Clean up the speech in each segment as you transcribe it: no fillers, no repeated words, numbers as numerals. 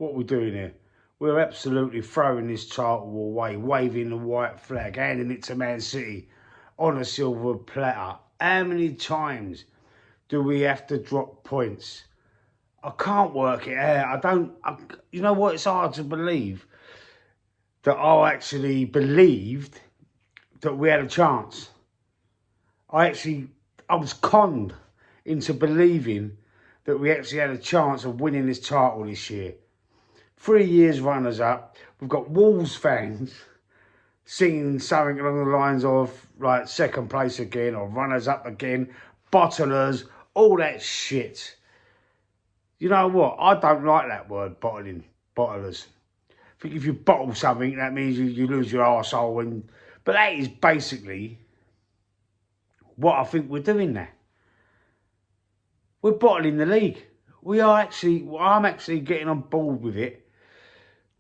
What we're doing here? We're absolutely throwing this title away, waving the white flag, handing it to Man City on a silver platter. How many times do we have to drop points? I can't work it out. You know what? It's hard to believe that I actually believed that we had a chance. I was conned into believing that we actually had a chance of winning this title this year. 3 years runners up. We've got Wolves fans singing something along the lines of like second place again or runners up again, bottlers, all that shit. You know what? I don't like that word, bottlers. I think if you bottle something, that means you lose your arsehole. But that is basically what I think we're doing now. We're bottling the league. I'm actually getting on board with it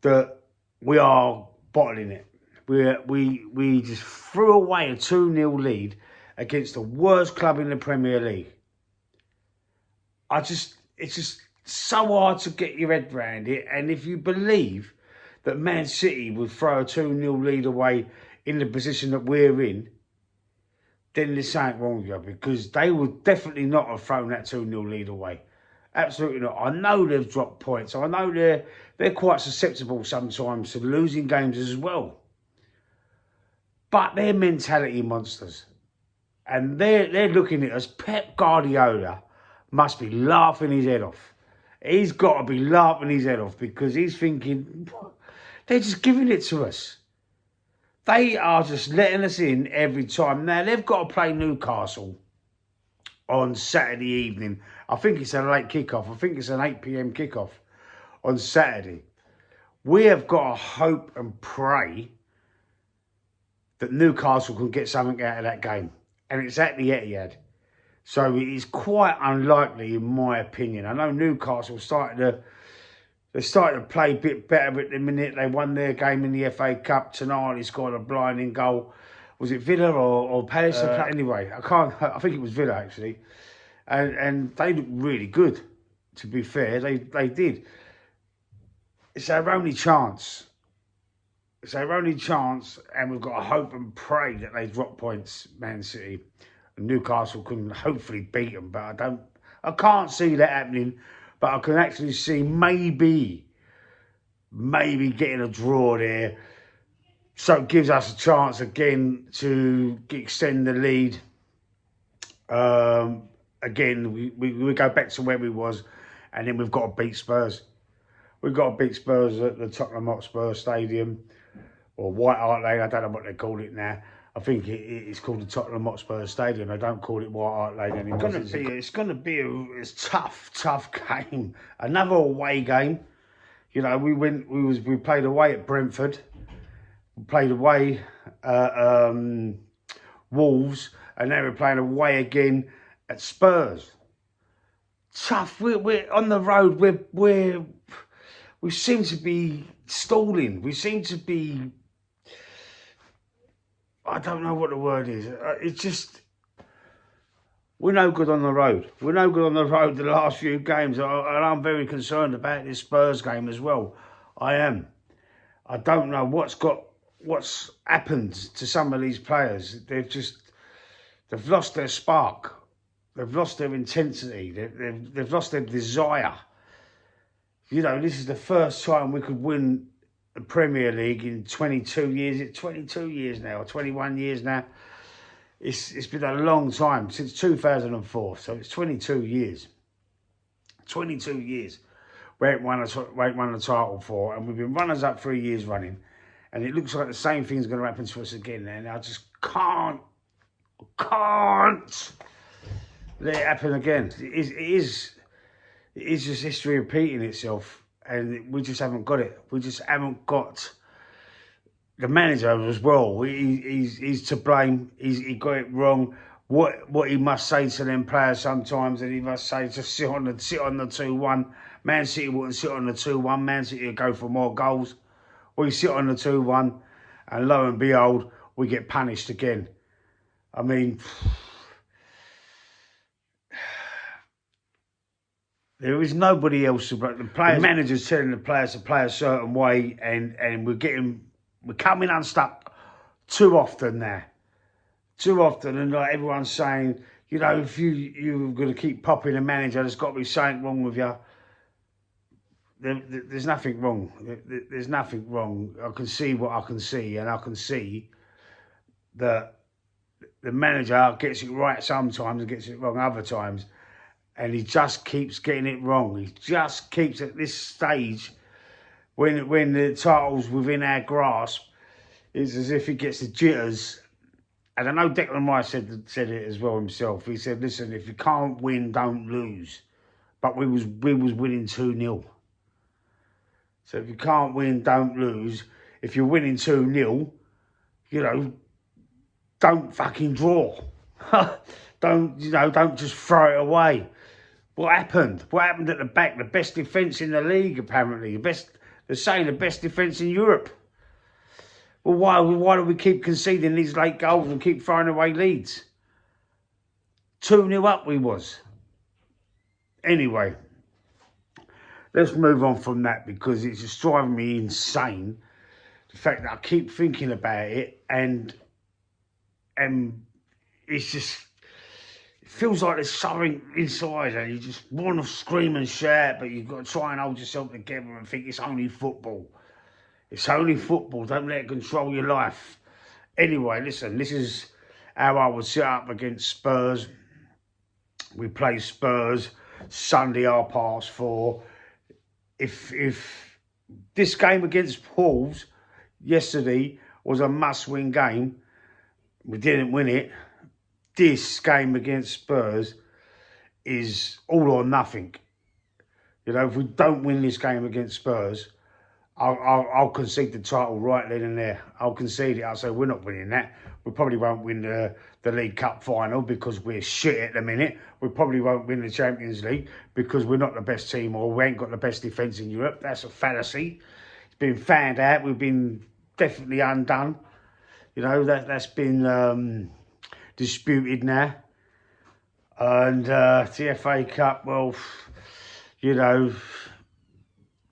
that we are bottling it. We just threw away a 2-0 lead against the worst club in the Premier League. It's just so hard to get your head around it. And if you believe that Man City would throw a 2-0 lead away in the position that we're in, then there's something wrong with you, because they would definitely not have thrown that 2-0 lead away. Absolutely not. I know they've dropped points. I know they're quite susceptible sometimes to losing games as well. But they're mentality monsters. And they're looking at us. Pep Guardiola must be laughing his head off. He's got to be laughing his head off, because he's thinking, they're just giving it to us. They are just letting us in every time. Now, they've got to play Newcastle on Saturday evening. I think it's a late kickoff. I think it's an 8 p.m. kickoff on Saturday. We have got to hope and pray that Newcastle can get something out of that game. And it's at the Etihad. So it is quite unlikely, in my opinion. I know Newcastle started to play a bit better at the minute. They won their game in the FA Cup tonight. He scored a blinding goal. Was it Villa or Palace? Anyway, I think it was Villa, actually. And they looked really good, to be fair. They did. It's our only chance. It's our only chance, and we've got to hope and pray that they drop points, Man City. And Newcastle can hopefully beat them, but I can't see that happening. But I can actually see maybe getting a draw there. So it gives us a chance again to extend the lead. Again, we go back to where we was, and then we've got to beat Spurs. We've got to beat Spurs at the Tottenham Hotspur Stadium, or White Hart Lane. I don't know what they call it now. I think it's called the Tottenham Hotspur Stadium. They don't call it White Hart Lane anymore. It's going to be a tough game. Another away game. You know, we played away at Brentford. We played away at Wolves, and now we're playing away again at Spurs. Tough. We're on the road. We seem to be stalling. We seem to be, I don't know what the word is. It's just, we're no good on the road. We're no good on the road the last few games. And I'm very concerned about this Spurs game as well. I am. I don't know what's happened to some of these players. They've lost their spark. They've lost their intensity. They've lost their desire. You know, this is the first time we could win the Premier League in 22 years. It's 22 years now, or 21 years now. It's been a long time, since 2004, so it's 22 years. 22 years we ain't won the title for, and we've been runners-up 3 years running, and it looks like the same thing's going to happen to us again, and I just can't let it happen again. It is just history repeating itself, and we just haven't got it. We just haven't got the manager as well. He's to blame. He got it wrong. What he must say to them players sometimes, and he must say to sit on the 2-1. Man City wouldn't sit on the 2-1. Man City would go for more goals. We sit on the 2-1, and lo and behold, we get punished again. I mean, There is nobody else to break. The manager's telling the players to play a certain way, and we're coming unstuck too often now. Too often, and like everyone's saying, you know, if you're going to keep popping a manager, there's got to be something wrong with you. There's nothing wrong. There's nothing wrong. I can see what I can see, and I can see that the manager gets it right sometimes and gets it wrong other times, and he just keeps getting it wrong. He just keeps at this stage when the title's within our grasp, it's as if he gets the jitters. And I know Declan Rice said it as well himself. He said, listen, if you can't win, don't lose. But we was winning 2-0. So if you can't win, don't lose. If you're winning 2-0, you know, don't fucking draw. Don't just throw it away. What happened? What happened at the back? The best defence in the league, apparently. They're saying the best defence in Europe. Well, why do we keep conceding these late goals and keep throwing away leads? 2-0 up we was. Anyway, let's move on from that because it's just driving me insane. The fact that I keep thinking about it and it's just, it feels like there's something inside and you just want to scream and shout, but you've got to try and hold yourself together and think it's only football. It's only football. Don't let it control your life. Anyway, listen, this is how I would set up against Spurs. We play Spurs Sunday 4:30. If this game against Wolves yesterday was a must-win game, we didn't win it. This game against Spurs is all or nothing. You know, if we don't win this game against Spurs, I'll concede the title right then and there. I'll concede it. I'll say we're not winning that. We probably won't win the League Cup final because we're shit at the minute. We probably won't win the Champions League because we're not the best team or we ain't got the best defence in Europe. That's a fallacy. It's been found out. We've been definitely undone. You know, that's been disputed now. And the FA Cup, well, you know,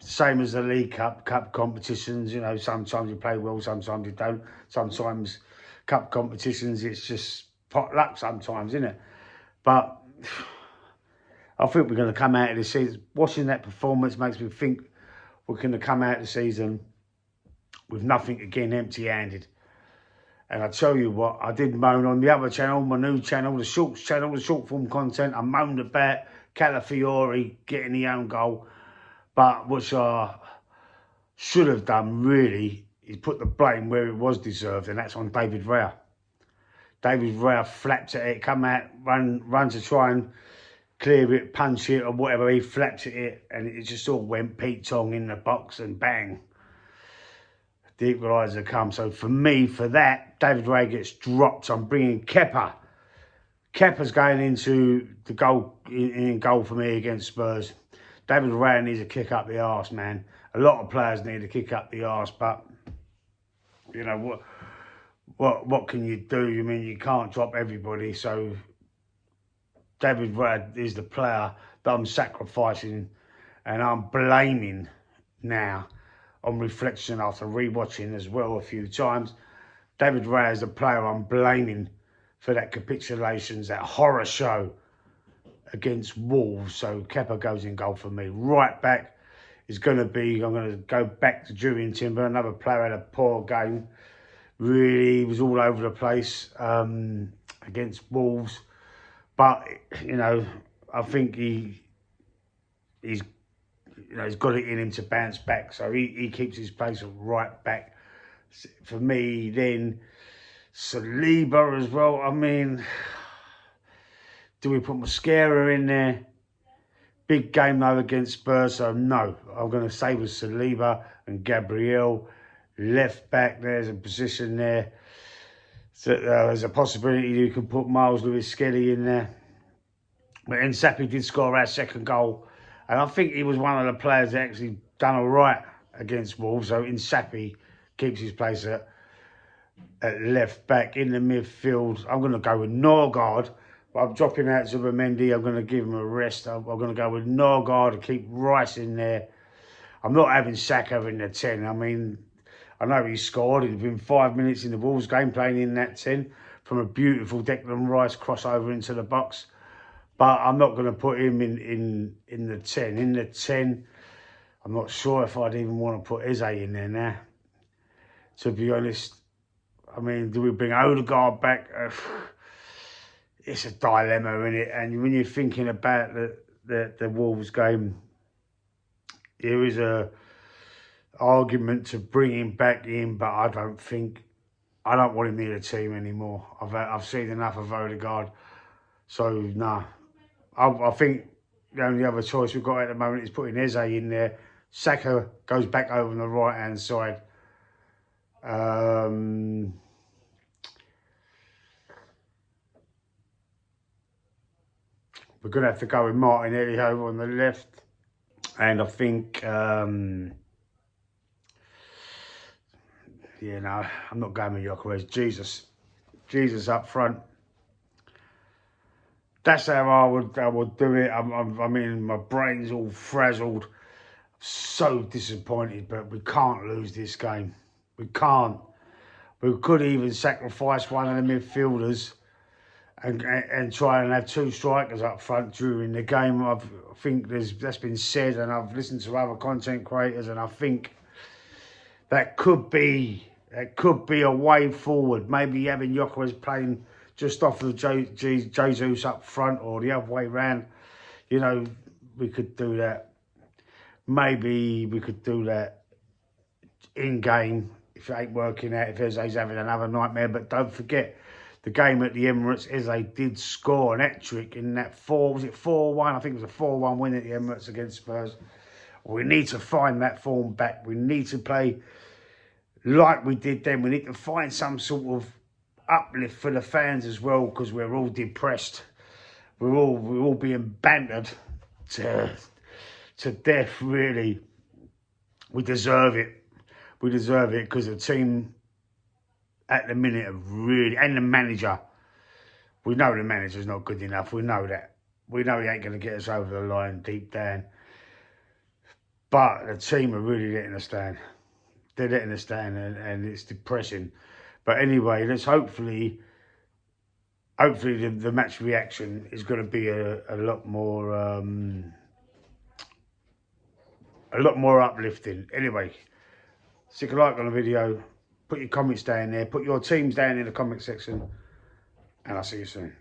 same as the League Cup competitions, you know, sometimes you play well, sometimes you don't. Sometimes cup competitions, it's just pot luck sometimes, isn't it? But I think we're going to come out of the season. Watching that performance makes me think we're going to come out of the season with nothing again, empty-handed. And I tell you what, I did moan on the other channel, my new channel, the Shorts channel, the short form content. I moaned about Calafiori getting the own goal. But what I should have done, really, is put the blame where it was deserved, and that's on David Raya. David Raya flapped at it, come out, run to try and clear it, punch it, or whatever. He flapped at it, and it just all went Pete Tong in the box, and bang. The equaliser come. So for me, for that, David Raya gets dropped. I'm bringing Kepa. Kepa's going into the goal in goal for me against Spurs. David Raya needs a kick up the arse, man. A lot of players need a kick up the arse, but you know what can you do? I mean, you can't drop everybody. So David Raya is the player that I'm sacrificing, and I'm blaming now on reflection after rewatching as well a few times. David Raya is the player I'm blaming for that capitulations, that horror show against Wolves. So Kepa goes in goal for me. Right back is going to be, I'm going to go back to Julian Timber. Another player had a poor game. Really, he was all over the place against Wolves. But, you know, I think he's got it in him to bounce back. So he keeps his place right back. For me, then Saliba as well. I mean, do we put Mascara in there? Big game though against Spurs, so no. I'm going to stay with Saliba and Gabriel. Left back, there's a position there. So there's a possibility you can put Miles Lewis-Skelly in there. But Nsappi did score our second goal. And I think he was one of the players that actually done all right against Wolves. So Nsappi keeps his place at left back. In the midfield, I'm going to go with Norgard But I'm dropping out Zubimendi. I'm going to give him a rest. I'm going to go with Norgard to keep Rice in there. I'm not having Saka in the 10. I mean, I know he scored. He's been 5 minutes in the Wolves game playing in that 10 from a beautiful Declan Rice crossover into the box. But I'm not going to put him in the 10. In the 10, I'm not sure if I'd even want to put Eze in there now. To be honest, I mean, do we bring Odegaard back? It's a dilemma, isn't it? And when you're thinking about the Wolves game, there is a argument to bring him back in, but I don't want him near the team anymore. I've seen enough of Odegaard, so no. I think the only other choice we've got at the moment is putting Eze in there. Saka goes back over on the right hand side. We're going to have to go with Martinelli over on the left. And I think, yeah, no, I'm not going with Gyökeres. Jesus up front. That's how I would do it. I mean, my brain's all frazzled. I'm so disappointed, but we can't lose this game. We can't. We could even sacrifice one of the midfielders and try and have two strikers up front during the game. I think that's been said, and I've listened to other content creators, and I think that could be a way forward. Maybe having Gyökeres playing just off of Jesus up front, or the other way round. You know, we could do that. Maybe we could do that in game if it ain't working out. If Eze's having another nightmare, but don't forget. The game at the Emirates, Eze did score an hat-trick in that 4-1? I think it was a 4-1 win at the Emirates against Spurs. We need to find that form back. We need to play like we did then. We need to find some sort of uplift for the fans as well, because we're all depressed. We're all being bantered to death, really. We deserve it. We deserve it because the team at the minute have really, and the manager, we know the manager's not good enough. We know that. We know he ain't going to get us over the line deep down. But the team are really letting us down. They're letting us down, and it's depressing. But anyway, let's hopefully the match reaction is going to be a lot more uplifting. Anyway, stick a like on the video. Put your comments down there. Put your teams down in the comment section. And I'll see you soon.